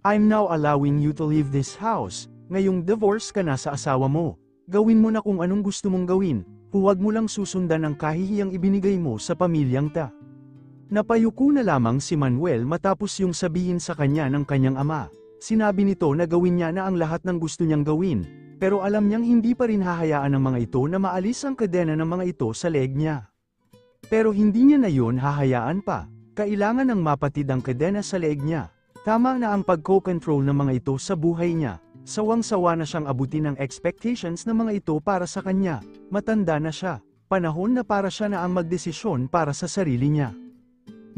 I'm now allowing you to leave this house. Ngayong divorce ka na sa asawa mo. Gawin mo na kung anong gusto mong gawin. Huwag mo lang susundan ang kahihiyang ibinigay mo sa pamilyang ta. Napayuko na lamang si Manuel matapos yung sabihin sa kanya ng kanyang ama. Sinabi nito na gawin niya na ang lahat ng gusto niyang gawin, pero alam niyang hindi pa rin hahayaan ng mga ito na maalis ang kadena ng mga ito sa leeg niya. Pero hindi niya na yun hahayaan pa. Kailangan ng mapatid ang kadena sa leeg niya. Tama na ang pagko-control ng mga ito sa buhay niya. Sawang-sawa na siyang abutin ang expectations ng mga ito para sa kanya. Matanda na siya. Panahon na para siya na ang magdesisyon para sa sarili niya.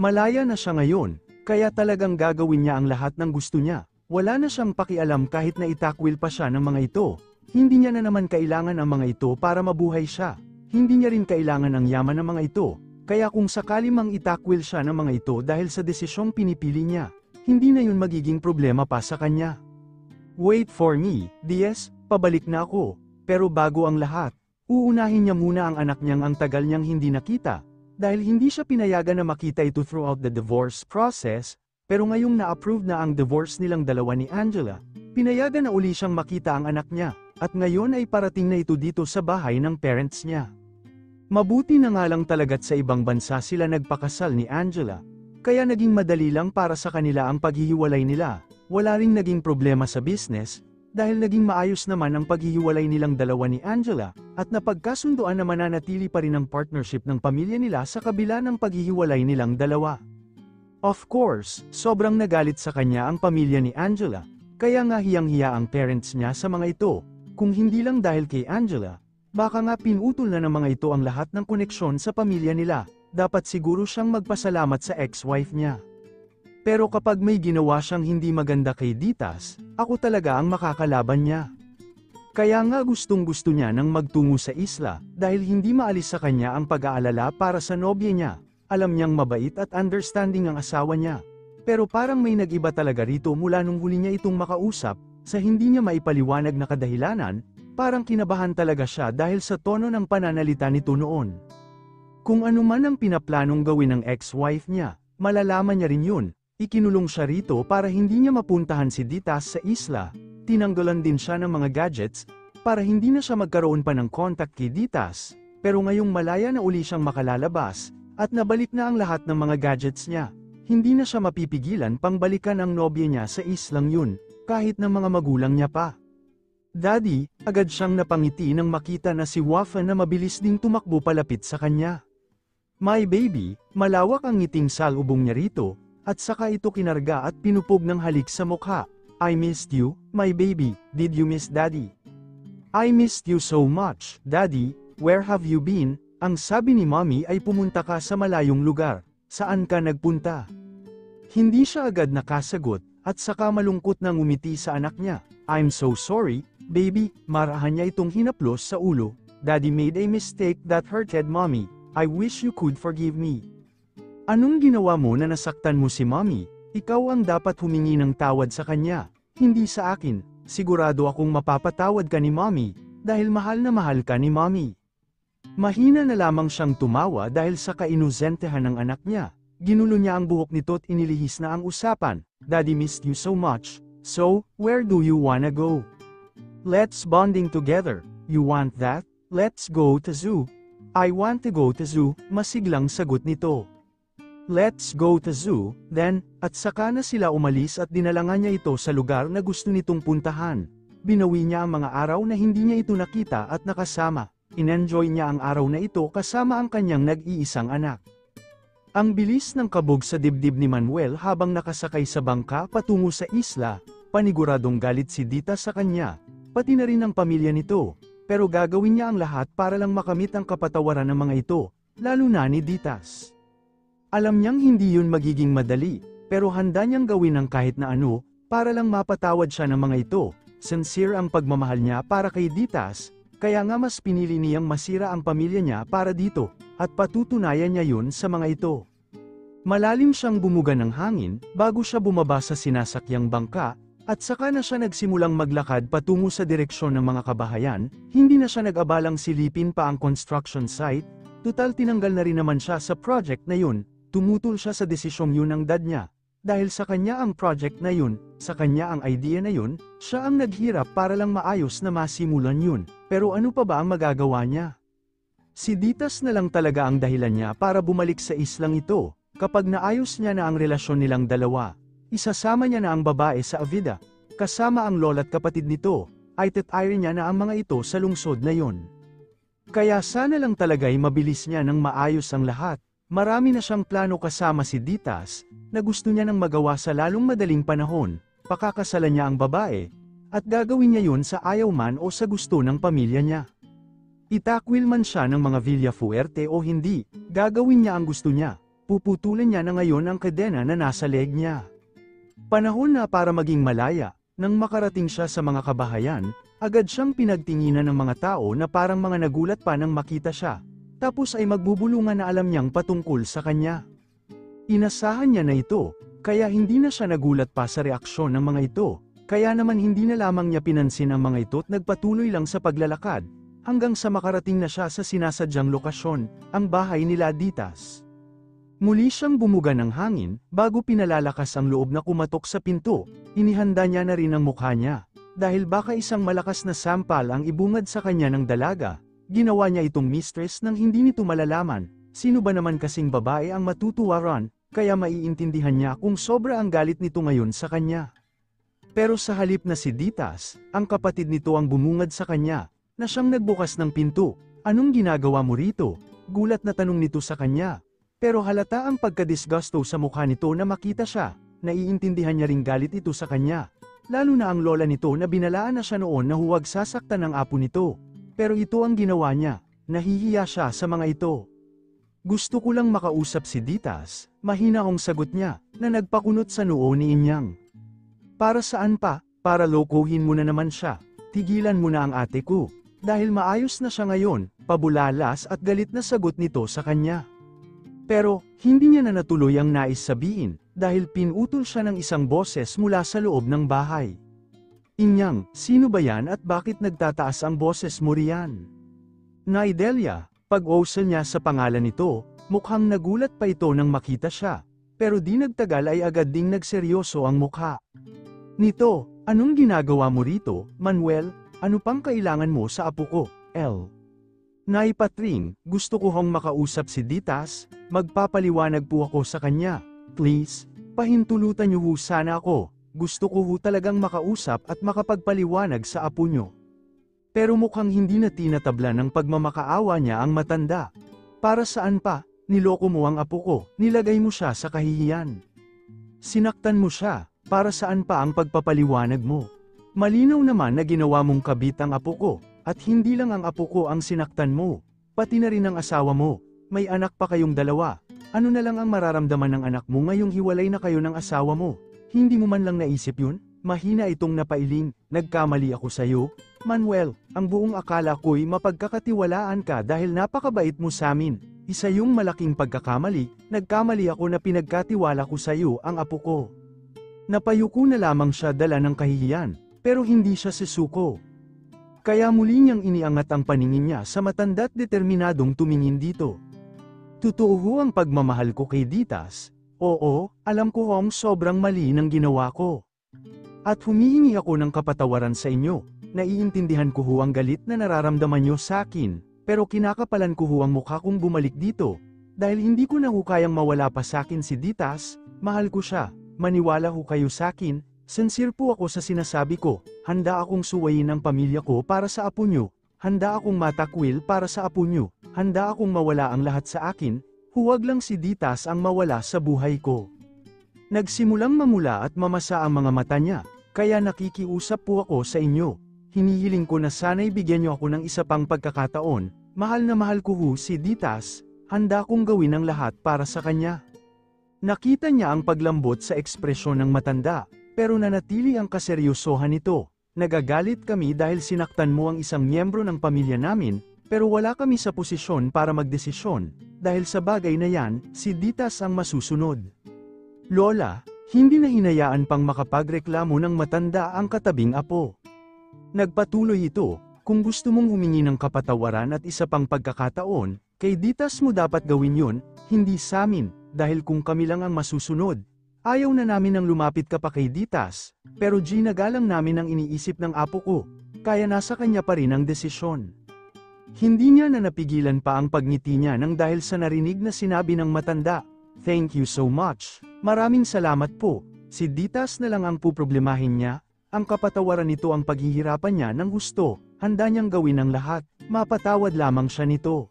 Malaya na siya ngayon, kaya talagang gagawin niya ang lahat ng gusto niya. Wala na siyang pakialam kahit na itakwil pa siya ng mga ito. Hindi niya na naman kailangan ang mga ito para mabuhay siya. Hindi niya rin kailangan ang yaman ng mga ito. Kaya kung sakali mang itakwil siya ng mga ito dahil sa desisyong pinipili niya, hindi na yun magiging problema pa sa kanya. Wait for me, DS, pabalik na ako. Pero bago ang lahat, uunahin niya muna ang anak niyang ang tagal niyang hindi nakita. Dahil hindi siya pinayagan na makita ito throughout the divorce process, pero ngayong na-approve na ang divorce nilang dalawa ni Angela, pinayagan na uli siyang makita ang anak niya, at ngayon ay parating na ito dito sa bahay ng parents niya. Mabuti na nga lang talaga't sa ibang bansa sila nagpakasal ni Angela, kaya naging madali lang para sa kanila ang paghihiwalay nila. Wala ring naging problema sa business, dahil naging maayos naman ang paghihiwalay nilang dalawa ni Angela, at napagkasunduan na mananatili pa rin ang partnership ng pamilya nila sa kabila ng paghihiwalay nilang dalawa. Of course, sobrang nagalit sa kanya ang pamilya ni Angela, kaya nga hiyang-hiya ang parents niya sa mga ito. Kung hindi lang dahil kay Angela, baka nga pinutol na ng mga ito ang lahat ng koneksyon sa pamilya nila. Dapat siguro siyang magpasalamat sa ex-wife niya. Pero kapag may ginawa siyang hindi maganda kay Ditas, ako talaga ang makakalaban niya. Kaya nga gustong-gusto niya nang magtungo sa isla, dahil hindi maalis sa kanya ang pag-aalala para sa nobya niya. Alam niyang mabait at understanding ang asawa niya. Pero parang may nag-iba talaga rito mula nung huli niya itong makausap, sa hindi niya maipaliwanag na kadahilanan, parang kinabahan talaga siya dahil sa tono ng pananalita nito noon. Kung ano man ang pinaplanong gawin ng ex-wife niya, malalaman niya rin yun. Ikinulong siya rito para hindi niya mapuntahan si Ditas sa isla. Tinanggalan din siya ng mga gadgets, para hindi na siya magkaroon pa ng contact kay Ditas. Pero ngayong malaya na uli siyang makalalabas, at nabalik na ang lahat ng mga gadgets niya. Hindi na siya mapipigilan pang balikan ang nobya niya sa islang yun, kahit ng mga magulang niya pa. Daddy, agad siyang napangiti nang makita na si Wafa na mabilis ding tumakbo palapit sa kanya. My baby, malawak ang ngiting salubong niya rito, at saka ito kinarga at pinupog ng halik sa mukha. I missed you, my baby, did you miss Daddy? I missed you so much, Daddy, where have you been? Ang sabi ni Mommy ay pumunta ka sa malayong lugar. Saan ka nagpunta? Hindi siya agad nakasagot, at saka malungkot na ngumiti sa anak niya. I'm so sorry, baby, marahan niya itong hinaplos sa ulo. Daddy made a mistake that hurted Mommy. I wish you could forgive me. Anong ginawa mo na nasaktan mo si Mommy? Ikaw ang dapat humingi ng tawad sa kanya, hindi sa akin. Sigurado akong mapapatawad ka ni Mommy, dahil mahal na mahal ka ni Mommy. Mahina na lamang siyang tumawa dahil sa kainuzentehan ng anak niya. Ginulo niya ang buhok nito at inilihis na ang usapan. Daddy missed you so much, so, where do you wanna go? Let's bonding together. You want that? Let's go to zoo. I want to go to zoo, masiglang sagot nito. Let's go to zoo, then, at saka na sila umalis at dinalangan niya ito sa lugar na gusto nitong puntahan. Binawi niya ang mga araw na hindi niya ito nakita at nakasama. Inenjoy niya ang araw na ito kasama ang kanyang nag-iisang anak. Ang bilis ng kabog sa dibdib ni Manuel habang nakasakay sa bangka patungo sa isla, paniguradong galit si Dita sa kanya, pati na rin ang pamilya nito. Pero gagawin niya ang lahat para lang makamit ang kapatawaran ng mga ito, lalo na ni Ditas. Alam niyang hindi yun magiging madali, pero handa niyang gawin ang kahit na ano, para lang mapatawad siya ng mga ito. Sincere ang pagmamahal niya para kay Ditas, kaya nga mas pinili niyang masira ang pamilya niya para dito, at patutunayan niya yun sa mga ito. Malalim siyang bumuga ng hangin, bago siya bumaba sa sinasakyang bangka, at saka na siya nagsimulang maglakad patungo sa direksyon ng mga kabahayan. Hindi na siya nag-abalang silipin pa ang construction site, tutal tinanggal na rin naman siya sa project na yun, tumutol siya sa desisyong yun ng dad niya. Dahil sa kanya ang project na yun, sa kanya ang idea na yun, siya ang naghirap para lang maayos na masimulan yun, pero ano pa ba ang magagawa niya? Si Ditas na lang talaga ang dahilan niya para bumalik sa islang ito, kapag naayos niya na ang relasyon nilang dalawa. Isasama niya na ang babae sa Avida, kasama ang lola't kapatid nito, ay tetire niya na ang mga ito sa lungsod na yon. Kaya sana lang talaga'y mabilis niya nang maayos ang lahat. Marami na siyang plano kasama si Ditas, na gusto niya nang magawa sa lalong madaling panahon, pakakasalan niya ang babae, at gagawin niya yun sa ayaw man o sa gusto ng pamilya niya. Itakwil man siya ng mga Villafuerte o hindi, gagawin niya ang gusto niya, puputulan niya na ngayon ang kadena na nasa leg niya. Panahon na para maging malaya, nang makarating siya sa mga kabahayan, agad siyang pinagtinginan ng mga tao na parang mga nagulat pa nang makita siya, tapos ay magbubulungan na alam niyang patungkol sa kanya. Inasahan niya na ito, kaya hindi na siya nagulat pa sa reaksyon ng mga ito, kaya naman hindi na lamang niya pinansin ang mga ito at nagpatuloy lang sa paglalakad, hanggang sa makarating na siya sa sinasadyang lokasyon, ang bahay nila Ditas. Muli siyang bumuga ng hangin, bago pinalalakas ang loob na kumatok sa pinto, inihanda niya na rin ang mukha niya. Dahil baka isang malakas na sampal ang ibungad sa kanya ng dalaga, ginawa niya itong mistress nang hindi nito malalaman, sino ba naman kasing babae ang matutuwaran, kaya maiintindihan niya kung sobra ang galit nito ngayon sa kanya. Pero sa halip na si Ditas, ang kapatid nito ang bumungad sa kanya, na siyang nagbukas ng pinto. Anong ginagawa mo rito? Gulat na tanong nito sa kanya. Pero halata ang pagkadisgusto sa mukha nito na makita siya, naiintindihan niya ring galit ito sa kanya. Lalo na ang lola nito na binalaan na siya noon na huwag sasaktan ng apo nito. Pero ito ang ginawa niya, nahihiya siya sa mga ito. Gusto ko lang makausap si Ditas, mahina ang sagot niya, na nagpakunot sa noo ni Inyang. Para saan pa? Para lokohin mo na naman siya, tigilan mo na ang ate ko. Dahil maayos na siya ngayon, pabulalas at galit na sagot nito sa kanya. Pero, hindi niya na natuloy ang nais sabihin, dahil pinutol siya ng isang boses mula sa loob ng bahay. Inyang, sino ba yan at bakit nagtataas ang boses mo riyan? Naidelia, pag-osel niya sa pangalan nito, mukhang nagulat pa ito nang makita siya, pero di nagtagal ay agad ding nagseryoso ang mukha. Nito, anong ginagawa mo rito, Manuel? Ano pang kailangan mo sa apo ko, L? Nay Patring, gusto ko hong makausap si Ditas, magpapaliwanag po ako sa kanya. Please, pahintulutan niyo ho sana ako, gusto ko ho talagang makausap at makapagpaliwanag sa apo niyo. Pero mukhang hindi na tinatabla ng pagmamakaawa niya ang matanda. Para saan pa, niloko mo ang apo ko, nilagay mo siya sa kahihiyan. Sinaktan mo siya, para saan pa ang pagpapaliwanag mo? Malinaw naman na ginawa mong kabit ang apo ko. At hindi lang ang apo ko ang sinaktan mo, pati na rin ang asawa mo, may anak pa kayong dalawa. Ano na lang ang mararamdaman ng anak mo ngayong hiwalay na kayo ng asawa mo? Hindi mo man lang naisip yun? Mahina itong napailing, nagkamali ako sa'yo. Manuel, ang buong akala ko'y mapagkakatiwalaan ka dahil napakabait mo samin. Isa yung malaking pagkakamali, nagkamali ako na pinagkatiwala ko sa'yo ang apo ko. Napayuko na lamang siya dala ng kahihiyan, pero hindi siya sisuko. Kaya muli niyang iniangat ang paningin niya sa matanda't determinadong tumingin dito. Totoo ho ang pagmamahal ko kay Ditas. Oo, alam ko hong sobrang mali ng ginawa ko. At humihingi ako ng kapatawaran sa inyo. Naiintindihan ko ho ang galit na nararamdaman niyo sa akin, pero kinakapalan ko ho ang mukha kong bumalik dito. Dahil hindi ko na ho kayang mawala pa sa akin si Ditas, mahal ko siya, maniwala ho kayo sa akin. Sincere po ako sa sinasabi ko, handa akong suwayin ang pamilya ko para sa apo nyo, handa akong matakwil para sa apo nyo, handa akong mawala ang lahat sa akin, huwag lang si Ditas ang mawala sa buhay ko. Nagsimulang mamula at mamasa ang mga mata niya, kaya nakikiusap po ako sa inyo, hinihiling ko na sana'y bigyan niyo ako ng isa pang pagkakataon, mahal na mahal ko ho si Ditas, handa kong gawin ang lahat para sa kanya. Nakita niya ang paglambot sa ekspresyon ng matanda. Pero nanatili ang kaseryosohan nito. Nagagalit kami dahil sinaktan mo ang isang miyembro ng pamilya namin, pero wala kami sa posisyon para magdesisyon. Dahil sa bagay na yan, si Ditas ang masusunod. Lola, hindi na hinayaan pang makapagreklamo ng matanda ang katabing apo. Nagpatuloy ito, kung gusto mong humingi ng kapatawaran at isa pang pagkakataon, kay Ditas mo dapat gawin yun, hindi sa amin, dahil kung kami lang ang masusunod, Ayaw na namin nang lumapit ka pa kay Ditas, pero ginagalang namin ang iniisip ng apo ko, kaya nasa kanya pa rin ang desisyon. Hindi niya na napigilan pa ang pagngiti niya nang dahil sa narinig na sinabi ng matanda, "Thank you so much. Maraming salamat po." Si Ditas na lang ang puproblemahin niya, ang kapatawaran nito ang paghihirapan niya ng gusto, handa niyang gawin ang lahat, mapatawad lamang siya nito.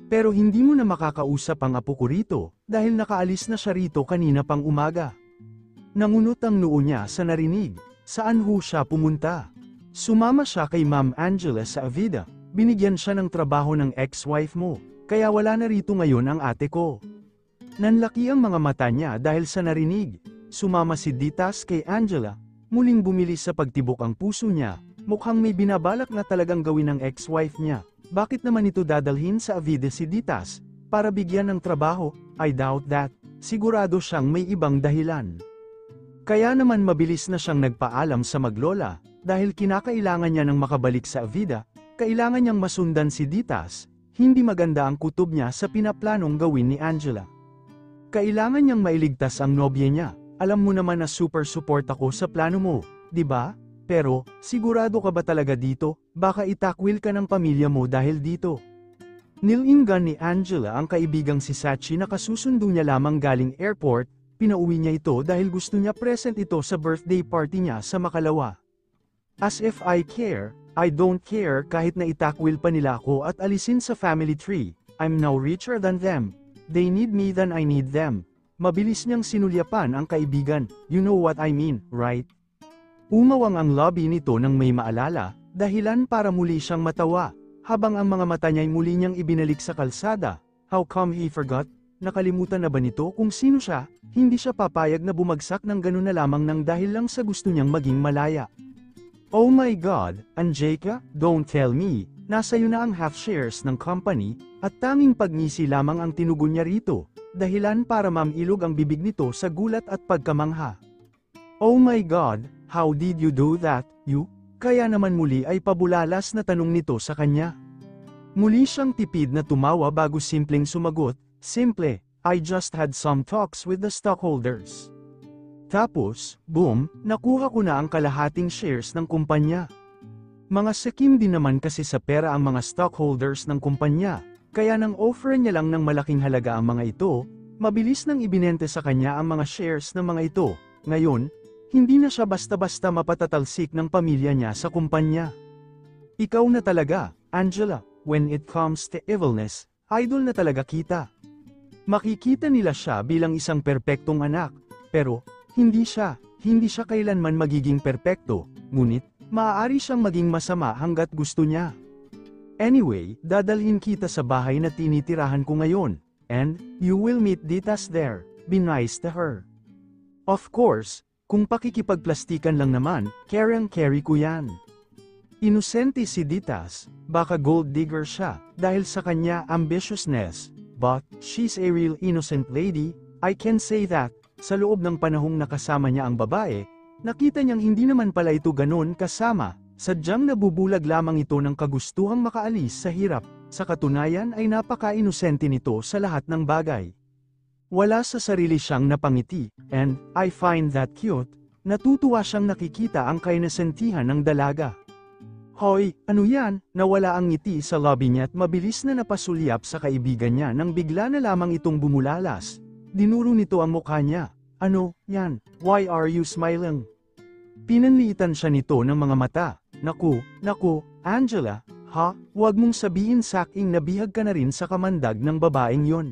Pero hindi mo na makakausap ang apo ko rito, dahil nakaalis na siya rito kanina pang umaga. Nangunot ang noo niya sa narinig, saan ho siya pumunta? Sumama siya kay Ma'am Angela sa Avida, binigyan siya ng trabaho ng ex-wife mo, kaya wala na rito ngayon ang ate ko. Nanlaki ang mga mata niya dahil sa narinig, sumama si Ditas kay Angela, muling bumilis sa pagtibok ang puso niya, mukhang may binabalak na talagang gawin ng ex-wife niya. Bakit naman ito dadalhin sa Avida si Ditas, para bigyan ng trabaho? I doubt that, sigurado siyang may ibang dahilan. Kaya naman mabilis na siyang nagpaalam sa maglola, dahil kinakailangan niya ng makabalik sa Avida, kailangan niyang masundan si Ditas, hindi maganda ang kutob niya sa pinaplanong gawin ni Angela. Kailangan niyang mailigtas ang nobya niya, alam mo naman na super support ako sa plano mo, di ba? Pero, sigurado ka ba talaga dito? Baka itakwil ka ng pamilya mo dahil dito. Nilinggan ni Angela ang kaibigang si Sachi na kasusundo niya lamang galing airport, pinauwi niya ito dahil gusto niya present ito sa birthday party niya sa Makalawa. As if I care, I don't care kahit na itakwil pa nila ako at alisin sa family tree, I'm now richer than them. They need me than I need them. Mabilis niyang sinulyapan ang kaibigan, you know what I mean, right? Umawang ang lobby nito nang may maalala, dahilan para muli siyang matawa, habang ang mga mata niya'y muli niyang ibinalik sa kalsada. How come he forgot? Nakalimutan na ba nito kung sino siya? Hindi siya papayag na bumagsak ng ganun na lamang nang dahil lang sa gusto niyang maging malaya. Oh my God, Angelica, don't tell me, nasa iyo na ang half shares ng company, at tanging pagngisi lamang ang tinugon niya rito, dahilan para mamilog ang bibig nito sa gulat at pagkamangha. Oh my God, how did you do that, you? Kaya naman muli ay pabulalas na tanong nito sa kanya. Muli siyang tipid na tumawa bago simpleng sumagot, simple, I just had some talks with the stockholders. Tapos, boom, nakuha ko na ang kalahating shares ng kumpanya. Mga sakim din naman kasi sa pera ang mga stockholders ng kumpanya, kaya nang offer niya lang ng malaking halaga ang mga ito, mabilis nang ibinente sa kanya ang mga shares ng mga ito. Ngayon, hindi na siya basta-basta mapatatalsik ng pamilya niya sa kumpanya. Ikaw na talaga, Angela, when it comes to evilness, idol na talaga kita. Makikita nila siya bilang isang perpektong anak, pero, hindi siya kailanman magiging perpekto, ngunit, maaari siyang maging masama hanggat gusto niya. Anyway, dadalhin kita sa bahay na tinitirahan ko ngayon, and, you will meet Ditas there, be nice to her. Of course, kung pakikipagplastikan lang naman, carry ko yan. Inosente si Ditas, baka gold digger siya, dahil sa kanya ambitiousness, but, she's a real innocent lady, I can say that. Sa loob ng panahong nakasama niya ang babae, nakita niyang hindi naman pala ito ganoon kasama, sadyang nabubulag lamang ito ng kagustuhang makaalis sa hirap, sa katunayan ay napaka-inosente nito sa lahat ng bagay. Wala sa sarili siyang napangiti, and, I find that cute, natutuwa siyang nakikita ang kainesentihan ng dalaga. Hoy, ano yan? Nawala ang ngiti sa lobby niya at mabilis na napasulyap sa kaibigan niya nang bigla na lamang itong bumulalas. Dinuro nito ang mukha niya. Ano, yan? Why are you smiling? Pinanliitan siya nito ng mga mata. Naku, Angela, ha? Huwag mong sabihin saking nabihag ka na rin sa kamandag ng babaeng yon.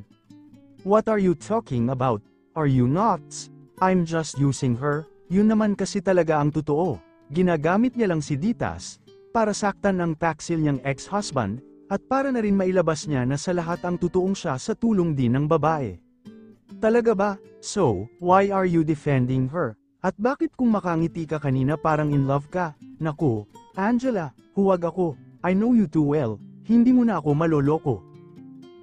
What are you talking about? Are you nuts? I'm just using her. Yun naman kasi talaga ang totoo. Ginagamit niya lang si Ditas, para saktan ang taksil niyang ex-husband, at para na rin mailabas niya na sa lahat ang totoong siya sa tulong din ng babae. Talaga ba? So, why are you defending her? At bakit kung makangiti ka kanina parang in love ka? Naku, Angela, huwag ako. I know you too well. Hindi mo na ako maloloko.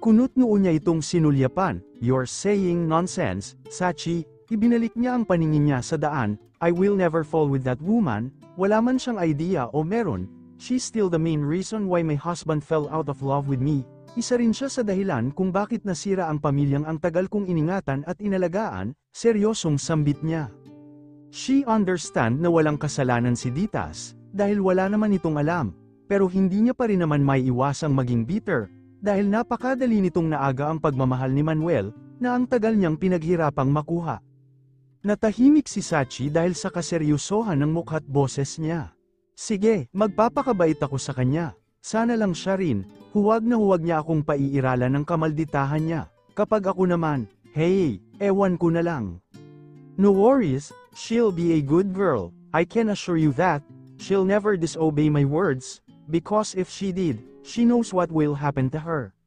Kunot noo niya itong sinulyapan. You're saying nonsense, Sachi. Ibinalik niya ang paningin niya sa daan. I will never fall with that woman. Wala man siyang idea o meron. She's still the main reason why my husband fell out of love with me. Isa rin siya sa dahilan kung bakit nasira ang pamilyang ang tagal kong iningatan at inalagaan, seryosong sambit niya. She understand na walang kasalanan si Ditas, dahil wala naman itong alam, pero hindi niya pa rin naman may iwasang maging bitter, dahil napakadali nitong naaga ang pagmamahal ni Manuel, na ang tagal niyang pinaghirapang makuha. Natahimik si Sachi dahil sa kaseryosohan ng mukha't boses niya. Sige, magpapakabait ako sa kanya. Sana lang siya rin, huwag na huwag niya akong paiiralan ng kamalditahan niya. Kapag ako naman, hey, ewan ko na lang. No worries, she'll be a good girl, I can assure you that. She'll never disobey my words, because if she did, she knows what will happen to her.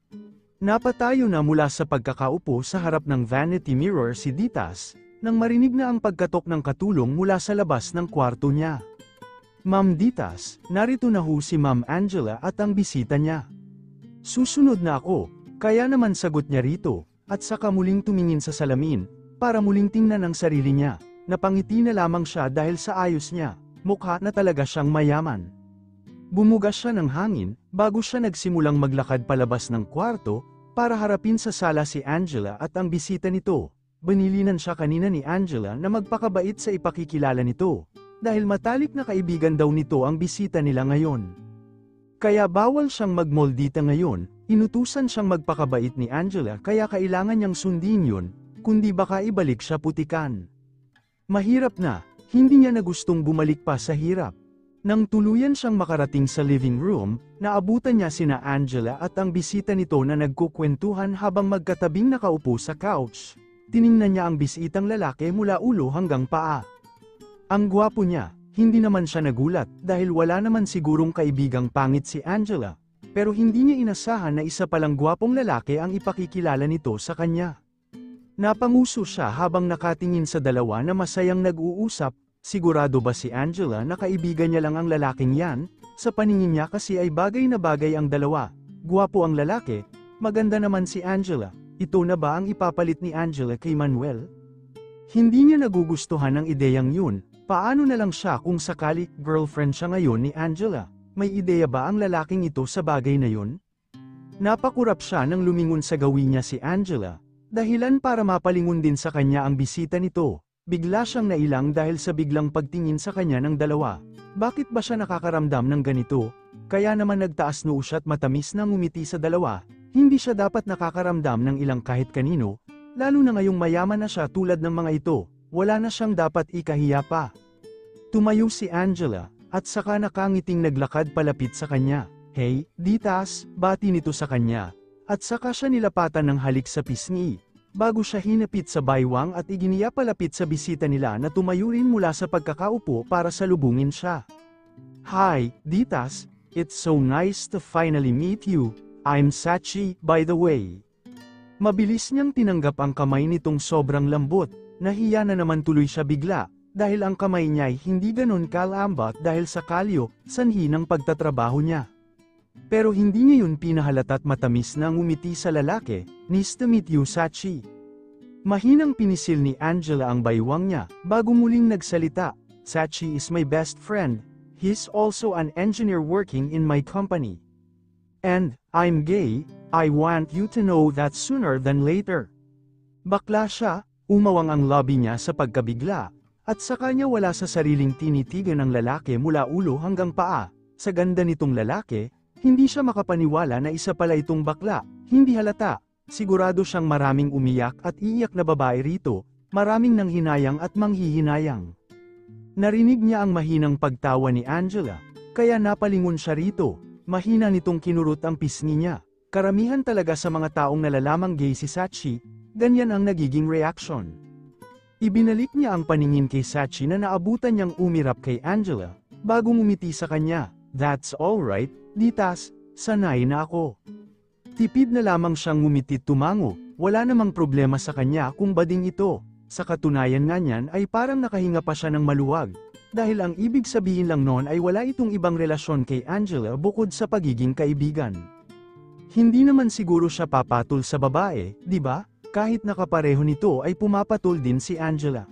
Napatayo na mula sa pagkakaupo sa harap ng vanity mirror si Ditas, nang marinig na ang pagkatok ng katulong mula sa labas ng kwarto niya. Ma'am Ditas, narito na ho si Ma'am Angela at ang bisita niya. Susunod na ako, kaya naman sagot niya rito, at saka muling tumingin sa salamin, para muling tingnan ang sarili niya. Napangiti na lamang siya dahil sa ayos niya, mukha na talaga siyang mayaman. Bumugas siya ng hangin, bago siya nagsimulang maglakad palabas ng kwarto, para harapin sa sala si Angela at ang bisita nito. Banilinan siya kanina ni Angela na magpakabait sa ipakikilala nito, dahil matalik na kaibigan daw nito ang bisita nila ngayon. Kaya bawal siyang magmoldita ngayon, inutusan siyang magpakabait ni Angela kaya kailangan niyang sundin yun, kundi baka ibalik siya putikan. Mahirap na, hindi niya na gustong bumalik pa sa hirap. Nang tuluyan siyang makarating sa living room, naabutan niya sina Angela at ang bisita nito na nagkukwentuhan habang magkatabing nakaupo sa couch. Tiningnan niya ang bisitang lalaki mula ulo hanggang paa. Ang gwapo niya, hindi naman siya nagulat dahil wala naman sigurong kaibigang pangit si Angela, pero hindi niya inasahan na isa palang gwapong lalaki ang ipakikilala nito sa kanya. Napanguso siya habang nakatingin sa dalawa na masayang nag-uusap, sigurado ba si Angela na kaibigan niya lang ang lalaking yan? Sa paningin niya kasi ay bagay na bagay ang dalawa, gwapo ang lalaki, maganda naman si Angela, ito na ba ang ipapalit ni Angela kay Manuel? Hindi niya nagugustuhan ang ideyang yun. Paano na lang siya kung sakali girlfriend siya ngayon ni Angela? May ideya ba ang lalaking ito sa bagay na yun? Napakurap siya nang lumingon sa gawin niya si Angela, dahilan para mapalingon din sa kanya ang bisita nito. Bigla siyang nailang dahil sa biglang pagtingin sa kanya ng dalawa. Bakit ba siya nakakaramdam ng ganito? Kaya naman nagtaas noo siya at matamis na ngumiti sa dalawa. Hindi siya dapat nakakaramdam ng ilang kahit kanino, lalo na ngayong mayaman na siya tulad ng mga ito. Wala na siyang dapat ikahiya pa. Tumayo si Angela, at saka nakangiting naglakad palapit sa kanya. Hey, Ditas, bati nito sa kanya. At saka siya nilapatan ng halik sa pisngi, bago siya hinapit sa baywang at iginiya palapit sa bisita nila na tumayo rin mula sa pagkakaupo para salubungin siya. Hi, Ditas, it's so nice to finally meet you. I'm Sachi, by the way. Mabilis niyang tinanggap ang kamay nitong sobrang lambot. Nahiya na naman tuloy siya bigla, dahil ang kamay niya ay hindi ganon kalambot dahil sa kalyo, sanhi ng pagtatrabaho niya. Pero hindi niya yun pinahalata't matamis na ngumiti sa lalaki. Nice to meet you, Sachi. Mahinang pinisil ni Angela ang baywang niya, bago muling nagsalita. Sachi is my best friend. He's also an engineer working in my company. And, I'm gay, I want you to know that sooner than later. Bakla siya. Umawang ang labi niya sa pagkabigla, at sa kanya wala sa sariling tinitigan ng lalaki mula ulo hanggang paa. Sa ganda nitong lalaki, hindi siya makapaniwala na isa pala itong bakla, hindi halata. Sigurado siyang maraming umiyak at iiyak na babae rito, maraming nanghinayang at manghihinayang. Narinig niya ang mahinang pagtawa ni Angela, kaya napalingon siya rito. Mahina nitong kinurot ang pisngi niya. Karamihan talaga sa mga taong nalalamang gay si Sachi, ganyan ang nagiging reaction. Ibinalik niya ang paningin kay Sachi na naabutan niyang umirap kay Angela, bago ngumiti sa kanya. That's alright, Ditas, sanay na ako. Tipid na lamang siyang ngumiti tumango, wala namang problema sa kanya kung bading ito. Sa katunayan nga niyan ay parang nakahinga pa siya ng maluwag, dahil ang ibig sabihin lang noon ay wala itong ibang relasyon kay Angela bukod sa pagiging kaibigan. Hindi naman siguro siya papatol sa babae, di ba? Kahit nakapareho nito ay pumapatol din si Angela.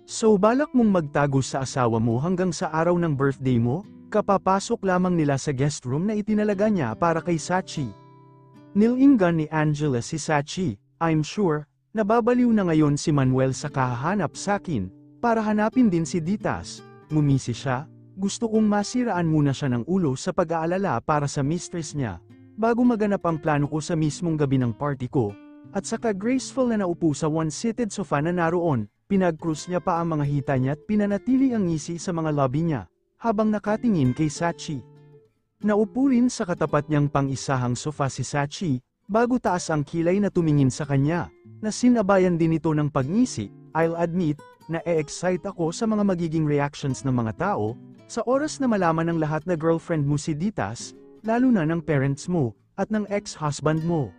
So balak mong magtago sa asawa mo hanggang sa araw ng birthday mo? Kapapasok lamang nila sa guest room na itinalaga niya para kay Sachi. Nilinggan ni Angela si Sachi. I'm sure, nababaliw na ngayon si Manuel sa kahahanap sakin, para hanapin din si Ditas. Ngumisi siya, gusto kong masiraan muna siya ng ulo sa pag-aalala para sa mistress niya, bago maganap ang plano ko sa mismong gabi ng party ko, at saka graceful na naupo sa one-seated sofa na naroon, pinag-cruise niya pa ang mga hita niya at pinanatili ang ngisi sa mga labi niya, habang nakatingin kay Sachi. Naupo rin sa katapat niyang pang-isahang sofa si Sachi, bago taas ang kilay na tumingin sa kanya, na sinabayan din ito ng pagngisi. I'll admit, na-excite ako sa mga magiging reactions ng mga tao, sa oras na malaman ng lahat na girlfriend mo si Ditas, lalo na ng parents mo, at ng ex-husband mo.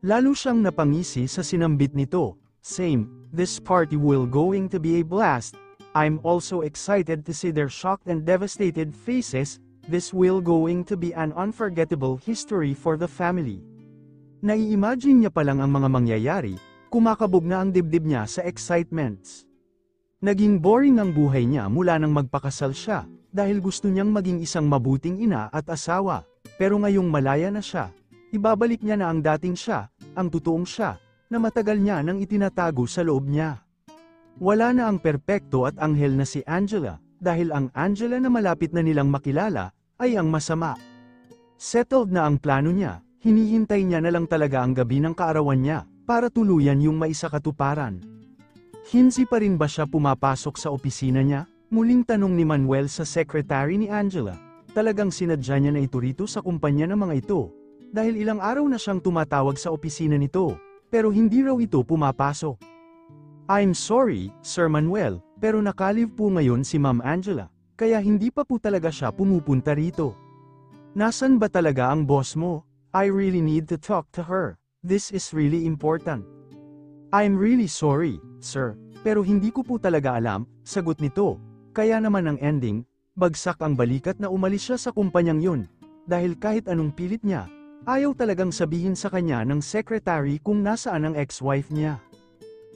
Lalo siyang napangisi sa sinambit nito. Same, this party will going to be a blast. I'm also excited to see their shocked and devastated faces. This will going to be an unforgettable history for the family. Nai-imagine niya pa lang ang mga mangyayari, kumakabog na ang dibdib niya sa excitements. Naging boring ang buhay niya mula nang magpakasal siya, dahil gusto niyang maging isang mabuting ina at asawa. Pero ngayong malaya na siya, ibabalik niya na ang dating siya, ang totoong siya, na matagal niya nang itinatago sa loob niya. Wala na ang perpekto at anghel na si Angela, dahil ang Angela na malapit na nilang makilala, ay ang masama. Settled na ang plano niya, hinihintay niya na lang talaga ang gabi ng kaarawan niya, para tuluyan yung maisakatuparan. Hindi pa rin ba siya pumapasok sa opisina niya? Muling tanong ni Manuel sa secretary ni Angela. Talagang sinadya niya na ito rito sa kumpanya ng mga ito, dahil ilang araw na siyang tumatawag sa opisina nito, pero hindi raw ito pumapasok. I'm sorry, Sir Manuel, pero nakalive po ngayon si Ma'am Angela, kaya hindi pa po talaga siya pumupunta rito. Nasaan ba talaga ang boss mo? I really need to talk to her. This is really important. I'm really sorry, sir, pero hindi ko po talaga alam, sagot nito. Kaya naman ang ending, bagsak ang balikat na umalis siya sa kumpanyang yun, dahil kahit anong pilit niya, ayaw talagang sabihin sa kanya ng secretary kung nasaan ang ex-wife niya.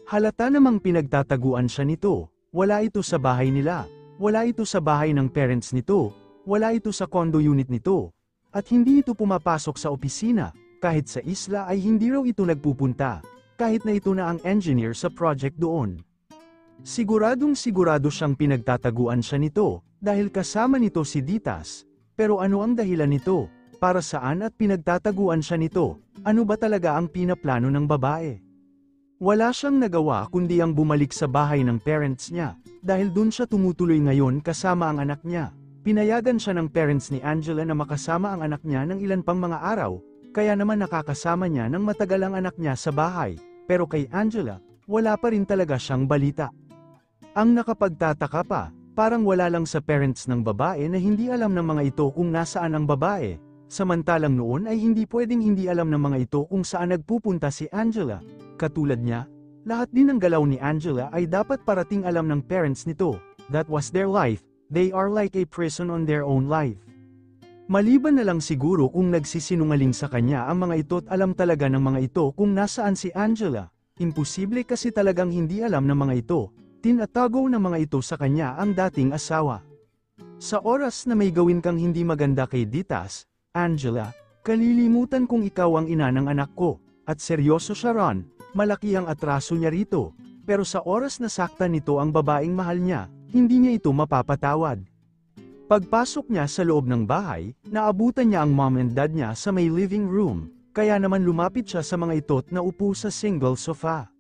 Halata namang pinagtataguan siya nito, wala ito sa bahay nila, wala ito sa bahay ng parents nito, wala ito sa condo unit nito, at hindi ito pumapasok sa opisina, kahit sa isla ay hindi raw ito nagpupunta, kahit na ito na ang engineer sa project doon. Siguradong sigurado siyang pinagtataguan siya nito, dahil kasama nito si Ditas, pero ano ang dahilan nito, para saan at pinagtataguan siya nito, ano ba talaga ang pinaplano ng babae? Wala siyang nagawa kundi ang bumalik sa bahay ng parents niya, dahil dun siya tumutuloy ngayon kasama ang anak niya. Pinayagan siya ng parents ni Angela na makasama ang anak niya ng ilan pang mga araw, kaya naman nakakasama niya ng matagal ang anak niya sa bahay, pero kay Angela, wala pa rin talaga siyang balita. Ang nakapagtataka pa, parang wala lang sa parents ng babae na hindi alam ng mga ito kung nasaan ang babae, samantalang noon ay hindi pwedeng hindi alam ng mga ito kung saan nagpupunta si Angela. Katulad niya, lahat din ng galaw ni Angela ay dapat parating alam ng parents nito. That was their life, they are like a prison on their own life. Maliban na lang siguro kung nagsisinungaling sa kanya ang mga ito at alam talaga ng mga ito kung nasaan si Angela. Imposible kasi talagang hindi alam ng mga ito. Tinatago ng mga ito sa kanya ang dating asawa. Sa oras na may gawin kang hindi maganda kay Ditas, Angela, kalilimutan kung ikaw ang ina ng anak ko, at seryoso siya ron. Malaki ang atraso niya rito, pero sa oras na saktan nito ang babaeng mahal niya, hindi niya ito mapapatawad. Pagpasok niya sa loob ng bahay, naabutan niya ang mom and dad niya sa may living room, kaya naman lumapit siya sa mga ito at naupo sa single sofa.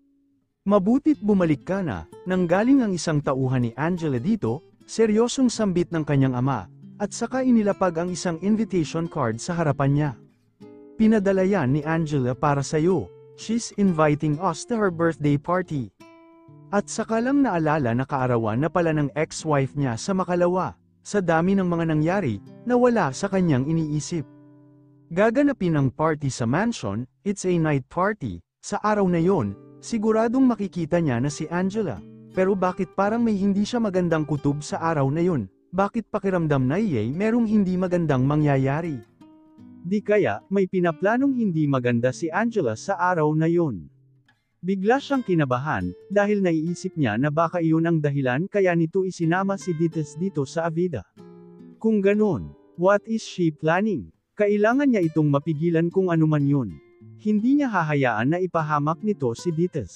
Mabutit bumalik ka na, nanggaling ang isang tauhan ni Angela dito, seryosong sambit ng kanyang ama, at saka inilapag ang isang invitation card sa harapan niya. Pinadala yan ni Angela para sa'yo. She's inviting us to her birthday party. At saka lang naalala na kaarawan na pala ng ex-wife niya sa makalawa, sa dami ng mga nangyari, na wala sa kanyang iniisip. Gaganapin ang party sa mansion, it's a night party, sa araw na yon, siguradong makikita niya na si Angela. Pero bakit parang may hindi siya magandang kutob sa araw na yon? Bakit pakiramdam na merong hindi magandang mangyayari? Di kaya, may pinaplanong hindi maganda si Angela sa araw na yun. Bigla siyang kinabahan, dahil naiisip niya na baka iyon ang dahilan kaya nito isinama si Ditas dito sa Avida. Kung ganon, what is she planning? Kailangan niya itong mapigilan kung ano man yun. Hindi niya hahayaan na ipahamak nito si Ditas.